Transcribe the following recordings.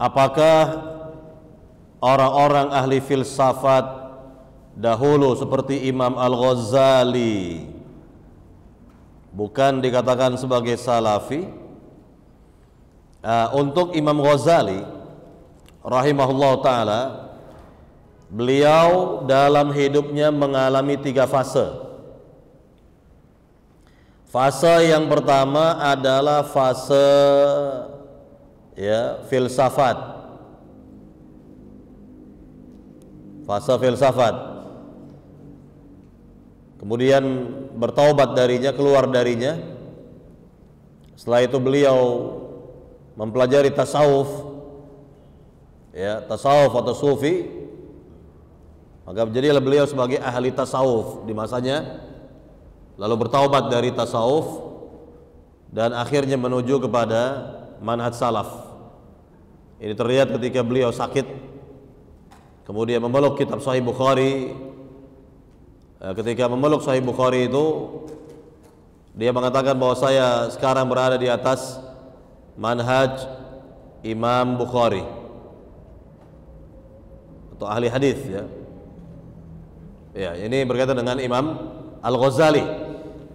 apakah orang-orang ahli filsafat dahulu seperti Imam Al-Ghazali bukan dikatakan sebagai salafi? Untuk Imam Ghazali rahimahullah ta'ala, beliau dalam hidupnya mengalami 3 fase. Fase yang pertama adalah fase filsafat. Fase filsafat. Kemudian bertaubat darinya, keluar darinya. Setelah itu beliau mempelajari tasawuf, tasawuf atau sufi. Maka jadilah beliau sebagai ahli tasawuf di masanya, lalu bertaubat dari tasawuf dan akhirnya menuju kepada manhaj salaf. Ini terlihat ketika beliau sakit, kemudian memeluk kitab Sahih Bukhari. Ketika memeluk Sahih Bukhari itu, dia mengatakan bahwa saya sekarang berada di atas manhaj Imam Bukhari atau ahli hadis, ini berkaitan dengan Imam Al-Ghazali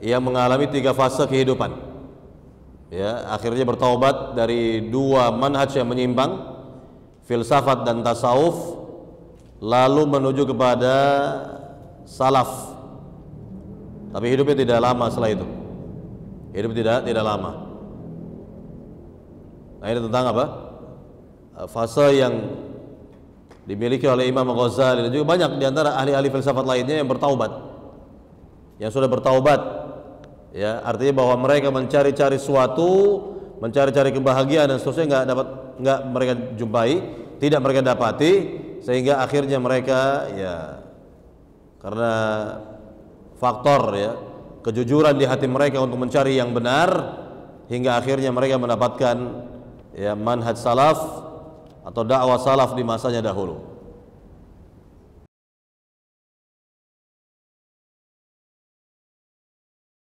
yang mengalami 3 fase kehidupan. Akhirnya bertaubat dari 2 manhaj yang menyimpang, filsafat dan tasawuf, lalu menuju kepada salaf. Tapi hidupnya tidak lama setelah itu. Hidup tidak lama. Nah, ini tentang apa? Fase yang dimiliki oleh Imam Ghazali, dan juga banyak di antara ahli-ahli filsafat lainnya yang bertaubat. Yang sudah bertaubat, artinya bahwa mereka mencari-cari sesuatu, mencari-cari kebahagiaan dan seterusnya enggak mereka jumpai, tidak mereka dapati, sehingga akhirnya mereka karena faktor kejujuran di hati mereka untuk mencari yang benar, hingga akhirnya mereka mendapatkan manhaj salaf atau dakwah salaf di masanya dahulu.